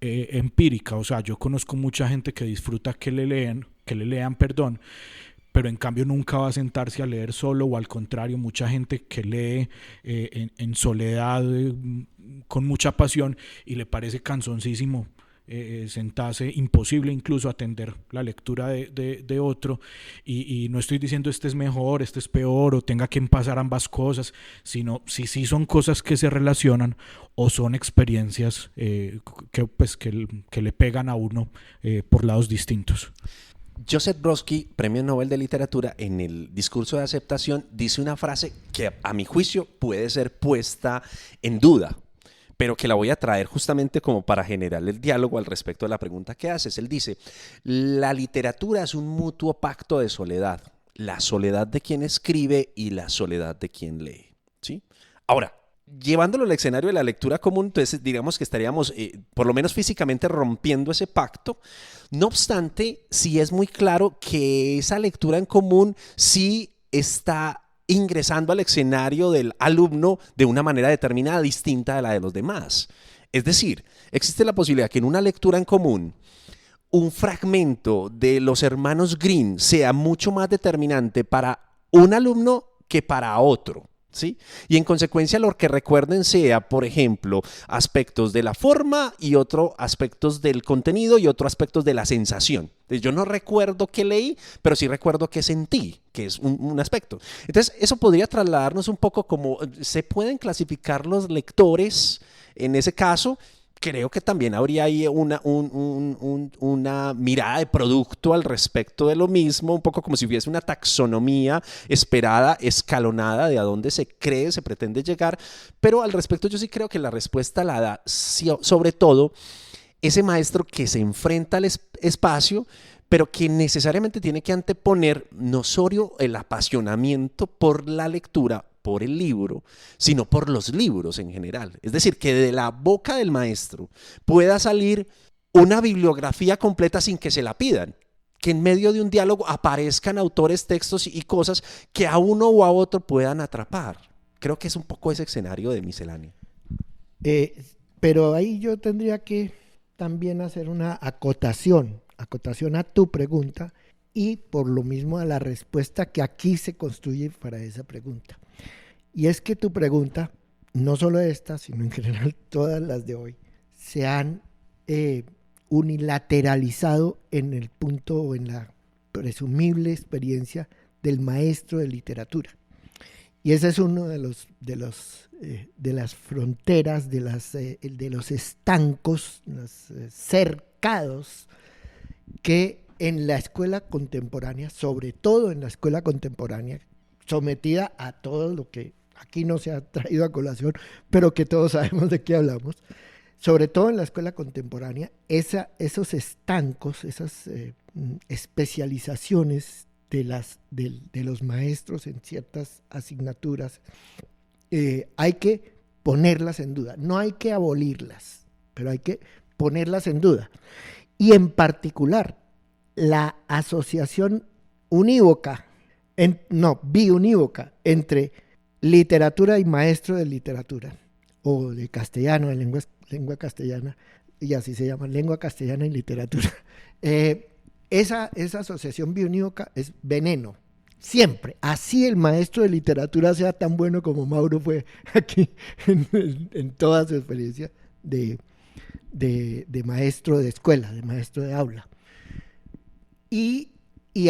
empírica. O sea, yo conozco mucha gente que disfruta que le lean, pero en cambio nunca va a sentarse a leer solo, o al contrario, mucha gente que lee en soledad, con mucha pasión, y le parece cansoncísimo sentarse, imposible incluso atender la lectura de otro, y no estoy diciendo este es mejor, este es peor, o tenga que pasar ambas cosas, sino si sí son cosas que se relacionan o son experiencias que le pegan a uno por lados distintos. Joseph Brodsky, Premio Nobel de Literatura, en el discurso de aceptación dice una frase que a mi juicio puede ser puesta en duda, pero que la voy a traer justamente como para generar el diálogo al respecto de la pregunta que haces. Él dice, la literatura es un mutuo pacto de soledad, la soledad de quien escribe y la soledad de quien lee, ¿sí? Ahora, llevándolo al escenario de la lectura común, entonces digamos que estaríamos por lo menos físicamente rompiendo ese pacto. No obstante, sí es muy claro que esa lectura en común sí está ingresando al escenario del alumno de una manera determinada, distinta de la de los demás. Es decir, existe la posibilidad que en una lectura en común un fragmento de los hermanos Grimm sea mucho más determinante para un alumno que para otro, ¿sí? Y en consecuencia lo que recuerden sea, por ejemplo, aspectos de la forma y otros aspectos del contenido y otros aspectos de la sensación. Yo no recuerdo qué leí, pero sí recuerdo qué sentí, que es un aspecto. Entonces, eso podría trasladarnos un poco como, ¿se pueden clasificar los lectores en ese caso? Creo que también habría ahí una mirada de producto al respecto de lo mismo, un poco como si hubiese una taxonomía esperada, escalonada de a dónde se cree, se pretende llegar, pero al respecto yo sí creo que la respuesta la da sobre todo ese maestro que se enfrenta al espacio, pero que necesariamente tiene que anteponer no solo el apasionamiento por la lectura, por el libro, sino por los libros en general. Es decir, que de la boca del maestro pueda salir una bibliografía completa sin que se la pidan, que en medio de un diálogo aparezcan autores, textos y cosas que a uno o a otro puedan atrapar. Creo que es un poco ese escenario de miscelánea. Pero ahí yo tendría que también hacer una acotación a tu pregunta y por lo mismo a la respuesta que aquí se construye para esa pregunta. Y es que tu pregunta, no solo esta, sino en general todas las de hoy, se han unilateralizado en el punto o en la presumible experiencia del maestro de literatura. Y ese es uno de las fronteras, de los estancos, los cercados que en la escuela contemporánea, sobre todo en la escuela contemporánea, sometida a todo lo que aquí no se ha traído a colación, pero que todos sabemos de qué hablamos, sobre todo en la escuela contemporánea, esos estancos, esas especializaciones de los maestros en ciertas asignaturas, hay que ponerlas en duda. No hay que abolirlas, pero hay que ponerlas en duda. Y en particular, la asociación biunívoca entre literatura y maestro de literatura, o de castellano, de lengua castellana, y así se llama, lengua castellana y literatura. Esa asociación biunívoca es veneno, siempre. Así el maestro de literatura sea tan bueno como Mauro fue aquí en toda su experiencia de maestro de escuela, de maestro de aula. Y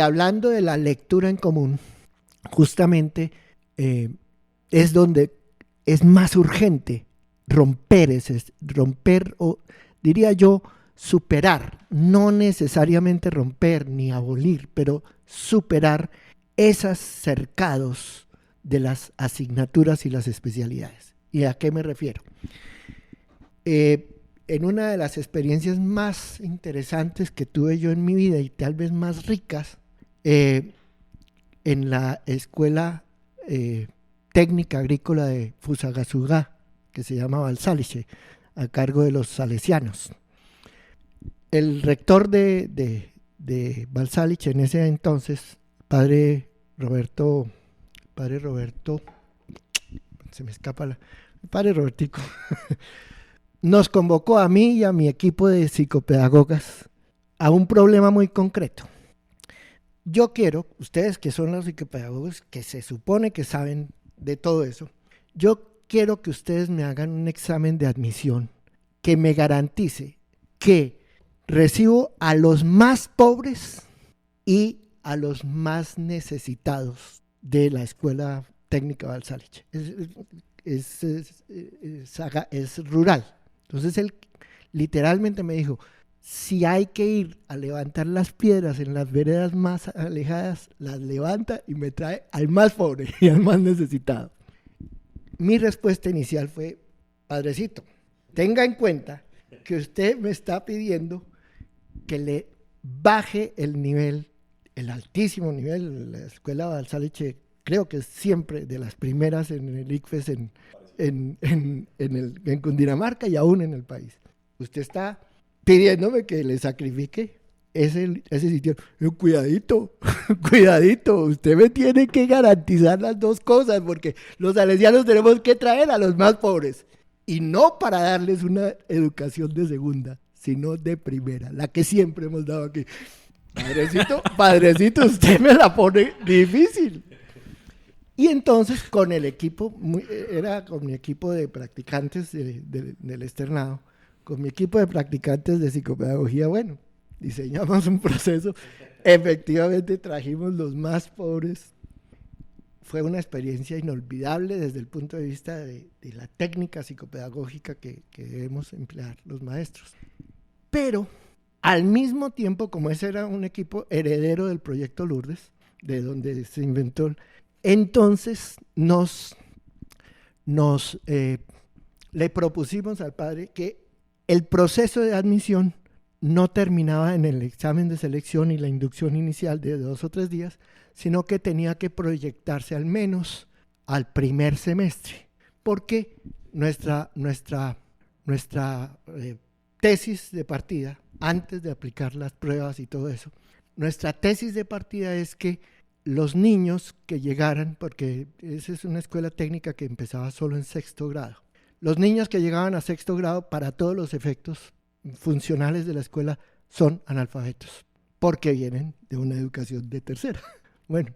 hablando de la lectura en común, justamente es donde es más urgente romper o diría yo superar, no necesariamente romper ni abolir, pero superar esos cercados de las asignaturas y las especialidades. ¿Y a qué me refiero? En una de las experiencias más interesantes que tuve yo en mi vida y tal vez más ricas, en la escuela técnica agrícola de Fusagasugá, que se llama Balsáliche, a cargo de los salesianos. El rector de Balsáliche en ese entonces, padre Roberto, se me escapa padre Robertico, nos convocó a mí y a mi equipo de psicopedagogas a un problema muy concreto. Yo quiero, ustedes que son los psicopedagogos, que se supone que saben de todo eso, yo quiero que ustedes me hagan un examen de admisión que me garantice que recibo a los más pobres y a los más necesitados de la Escuela Técnica Balsáliche. Es rural. Entonces él literalmente me dijo, Si hay que ir a levantar las piedras en las veredas más alejadas, las levanta y me trae al más pobre y al más necesitado. Mi respuesta inicial fue: padrecito, tenga en cuenta que usted me está pidiendo que le baje el nivel, el altísimo nivel. La escuela Balsaliche creo que es siempre de las primeras en el ICFES en Cundinamarca y aún en el país. Usted está pidiéndome que le sacrifique ese sitio. Cuidadito, cuidadito, usted me tiene que garantizar las dos cosas, porque los salesianos tenemos que traer a los más pobres, y no para darles una educación de segunda, sino de primera, la que siempre hemos dado aquí. Padrecito, usted me la pone difícil. Y entonces con el equipo, era con mi equipo de practicantes del externado, con mi equipo de practicantes de psicopedagogía, bueno, diseñamos un proceso, efectivamente trajimos los más pobres. Fue una experiencia inolvidable desde el punto de vista de la técnica psicopedagógica que debemos emplear los maestros. Pero al mismo tiempo, como ese era un equipo heredero del proyecto Lourdes, de donde se inventó, entonces le propusimos al padre que el proceso de admisión no terminaba en el examen de selección y la inducción inicial de 2 o 3 días, sino que tenía que proyectarse al menos al primer semestre, porque nuestra tesis de partida, antes de aplicar las pruebas y todo eso, nuestra tesis de partida es que los niños que llegaran, porque esa es una escuela técnica que empezaba solo en 6º grado, los niños que llegaban a 6º grado, para todos los efectos funcionales de la escuela, son analfabetos, porque vienen de una educación de tercera. Bueno,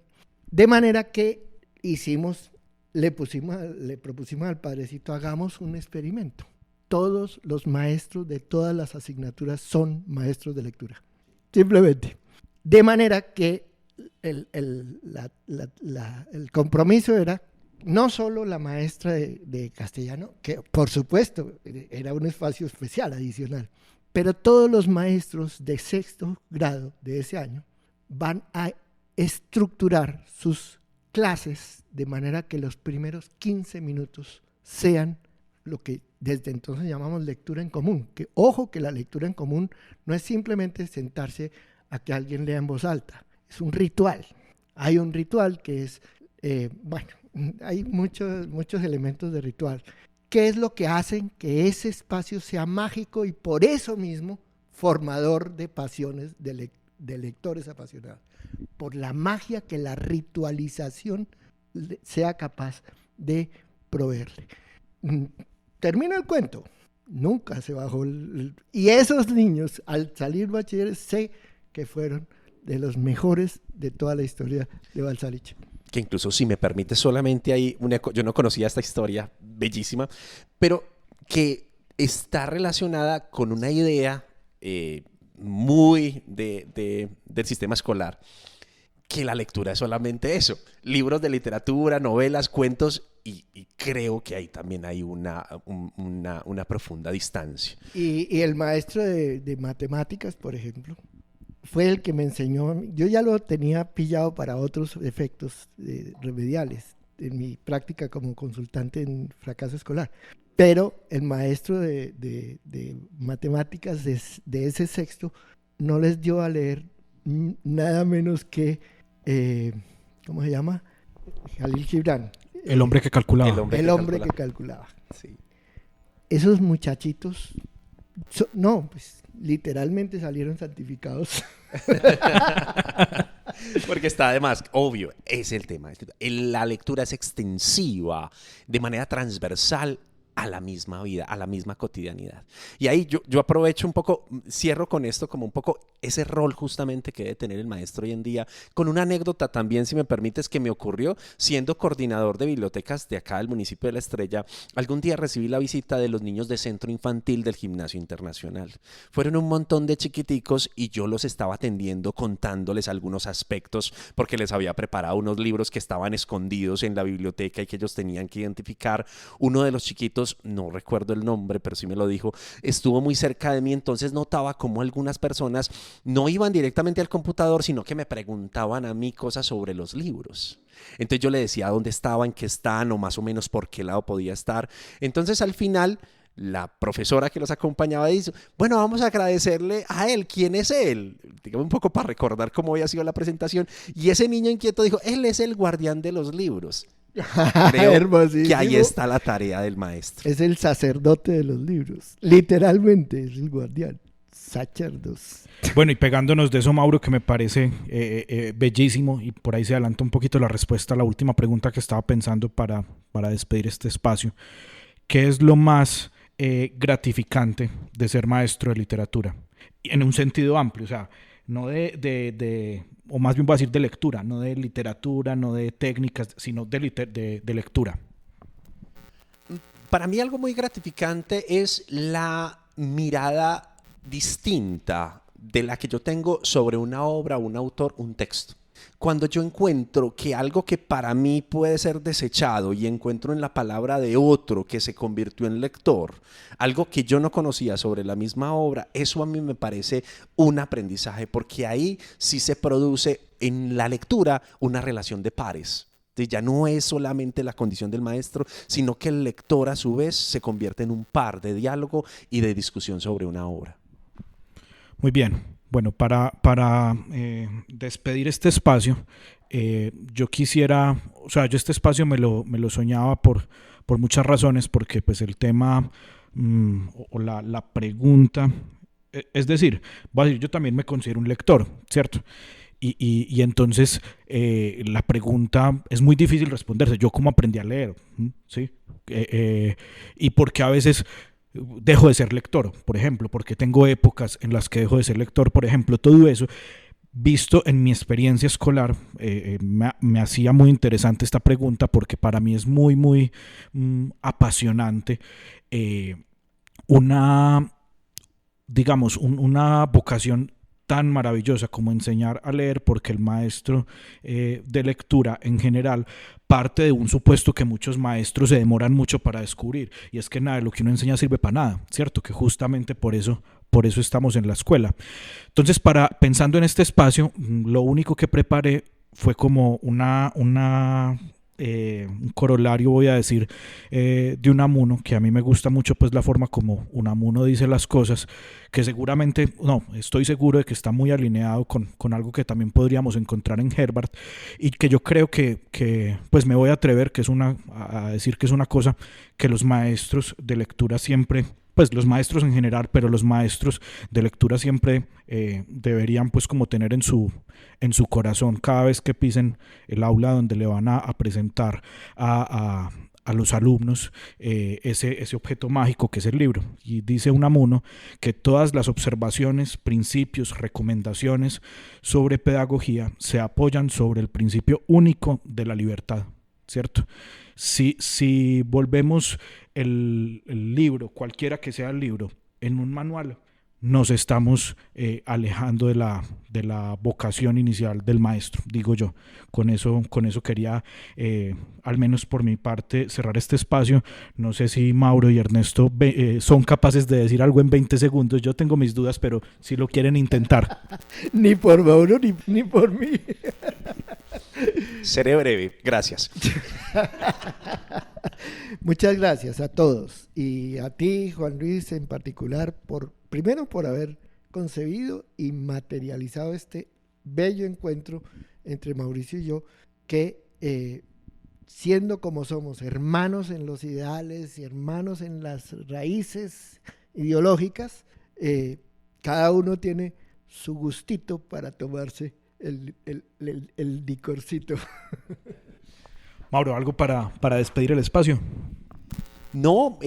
de manera que le propusimos al padrecito: hagamos un experimento. Todos los maestros de todas las asignaturas son maestros de lectura, simplemente. De manera que el compromiso era no solo la maestra de castellano, que por supuesto era un espacio especial, adicional, pero todos los maestros de 6º grado de ese año van a estructurar sus clases de manera que los primeros 15 minutos sean lo que desde entonces llamamos lectura en común. Que ojo, que la lectura en común no es simplemente sentarse a que alguien lea en voz alta, es un ritual. Hay un ritual que es, hay muchos elementos de ritual. ¿Qué es lo que hacen que ese espacio sea mágico y por eso mismo formador de pasiones, de lectores apasionados? Por la magia que la ritualización sea capaz de proveerle. Termina el cuento, nunca se bajó y esos niños al salir bachilleres sé que fueron de los mejores de toda la historia de Balsaliche. Que incluso, si me permite, solamente hay yo no conocía esta historia bellísima, pero que está relacionada con una idea muy del sistema escolar, que la lectura es solamente eso: libros de literatura, novelas, cuentos, y creo que ahí también hay una profunda distancia. Y el maestro de matemáticas, por ejemplo, fue el que me enseñó. Yo ya lo tenía pillado para otros efectos remediales en mi práctica como consultante en fracaso escolar, pero el maestro de matemáticas de ese 6º no les dio a leer nada menos que ¿cómo se llama? Jalil Gibran. El hombre que calculaba. El hombre que calculaba. Sí. Esos muchachitos, pues literalmente salieron santificados. Porque está además, obvio, es el tema. La lectura es extensiva, de manera transversal, a la misma vida, a la misma cotidianidad. Y ahí yo aprovecho un poco, cierro con esto como un poco ese rol justamente que debe tener el maestro hoy en día, con una anécdota también, si me permites, que me ocurrió siendo coordinador de bibliotecas de acá del municipio de La Estrella. Algún día recibí la visita de los niños de centro infantil del Gimnasio Internacional. Fueron un montón de chiquiticos y yo los estaba atendiendo, contándoles algunos aspectos, porque les había preparado unos libros que estaban escondidos en la biblioteca y que ellos tenían que identificar. Uno de los chiquitos momentos, no recuerdo el nombre, pero sí me lo dijo, estuvo muy cerca de mí, entonces notaba como algunas personas no iban directamente al computador, sino que me preguntaban a mí cosas sobre los libros. Entonces yo le decía dónde estaban, qué están o más o menos por qué lado podía estar. Entonces al final la profesora que los acompañaba dice, bueno, vamos a agradecerle a él. ¿Quién es él? Digamos un poco para recordar cómo había sido la presentación. Y ese niño inquieto dijo, él es el guardián de los libros. Creo que ahí está la tarea del maestro. Es el sacerdote de los libros. Literalmente es el guardián. Sacerdos. Bueno, y pegándonos de eso, Mauro, que me parece bellísimo, y por ahí se adelanta un poquito la respuesta a la última pregunta que estaba pensando para despedir este espacio. ¿Qué es lo más gratificante de ser maestro de literatura? En un sentido amplio, o sea, no o más bien voy a decir de lectura, no de literatura, no de técnicas, sino de lectura. Para mí algo muy gratificante es la mirada distinta de la que yo tengo sobre una obra, un autor, un texto. Cuando yo encuentro que algo que para mí puede ser desechado y encuentro en la palabra de otro que se convirtió en lector, algo que yo no conocía sobre la misma obra, eso a mí me parece un aprendizaje, porque ahí sí se produce en la lectura una relación de pares. Ya no es solamente la condición del maestro, sino que el lector a su vez se convierte en un par de diálogo y de discusión sobre una obra. Muy bien. Bueno, para despedir este espacio, yo quisiera, o sea, yo este espacio me lo soñaba por muchas razones, porque pues el tema o la pregunta, es decir, voy a decir, yo también me considero un lector, ¿cierto? Y entonces la pregunta es muy difícil responderse. ¿Yo cómo aprendí a leer? ¿Sí? Y porque a veces dejo de ser lector, por ejemplo, porque tengo épocas en las que dejo de ser lector, por ejemplo, todo eso, visto en mi experiencia escolar, me hacía muy interesante esta pregunta, porque para mí es muy, muy apasionante una vocación tan maravillosa como enseñar a leer, porque el maestro de lectura en general parte de un supuesto que muchos maestros se demoran mucho para descubrir, y es que nada de lo que uno enseña sirve para nada, ¿cierto? Que justamente por eso estamos en la escuela. Entonces, pensando en este espacio, lo único que preparé fue como un corolario, voy a decir, de Unamuno, que a mí me gusta mucho pues la forma como Unamuno dice las cosas, que seguramente, no, estoy seguro de que está muy alineado con algo que también podríamos encontrar en Herbart, y que yo creo que pues me voy a atrever a decir que es una cosa que los maestros de lectura siempre, pues los maestros en general, pero los maestros de lectura siempre deberían pues como tener en su corazón cada vez que pisen el aula donde le van a presentar a los alumnos ese objeto mágico que es el libro. Y dice Unamuno que todas las observaciones, principios, recomendaciones sobre pedagogía se apoyan sobre el principio único de la libertad, ¿cierto? Si volvemos el libro, cualquiera que sea el libro, en un manual, nos estamos alejando de la vocación inicial del maestro, digo yo. Con eso quería, al menos por mi parte, cerrar este espacio. No sé si Mauro y Ernesto son capaces de decir algo en 20 segundos. Yo tengo mis dudas, pero si lo quieren intentar. Ni por Mauro ni por mí. Seré breve, gracias. Muchas gracias a todos, y a ti, Juan Luis, en particular, primero por haber concebido y materializado este bello encuentro entre Mauricio y yo, que siendo como somos, hermanos en los ideales y hermanos en las raíces ideológicas, cada uno tiene su gustito para tomarse el licorcito. Mauro, ¿algo para despedir el espacio? No,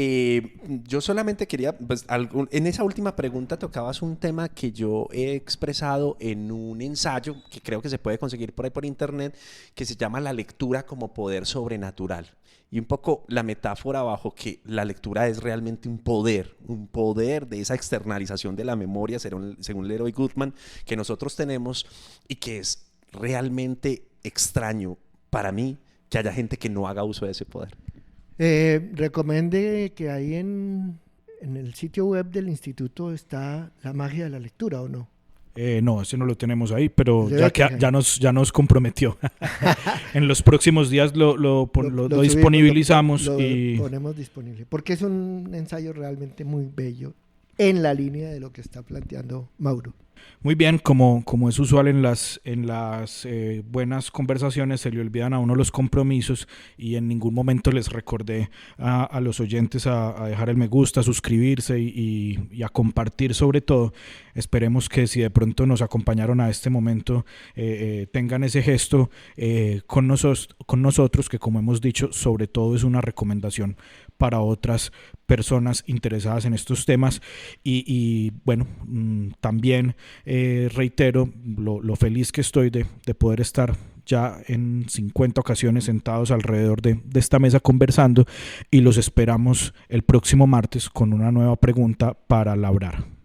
yo solamente quería, pues, en esa última pregunta tocabas un tema que yo he expresado en un ensayo que creo que se puede conseguir por ahí por internet, que se llama La lectura como poder sobrenatural. Y un poco la metáfora bajo que la lectura es realmente un poder de esa externalización de la memoria, según Leroy Goodman, que nosotros tenemos, y que es realmente extraño para mí que haya gente que no haga uso de ese poder. Recomende que ahí en el sitio web del instituto está la magia de la lectura, ¿o no? No, ese no lo tenemos ahí, pero Debe ya nos comprometió. En los próximos días lo subimos, disponibilizamos lo y ponemos disponible, porque es un ensayo realmente muy bello en la línea de lo que está planteando Mauro. muy bien, como es usual en las buenas conversaciones, se le olvidan a uno los compromisos y en ningún momento les recordé a los oyentes a dejar el me gusta, a suscribirse y a compartir sobre todo. Esperemos que si de pronto nos acompañaron a este momento tengan ese gesto con nosotros, que como hemos dicho, sobre todo es una recomendación para otras personas interesadas en estos temas y bueno, también reitero lo feliz que estoy de poder estar ya en 50 ocasiones sentados alrededor de esta mesa conversando, y los esperamos el próximo martes con una nueva pregunta para labrar.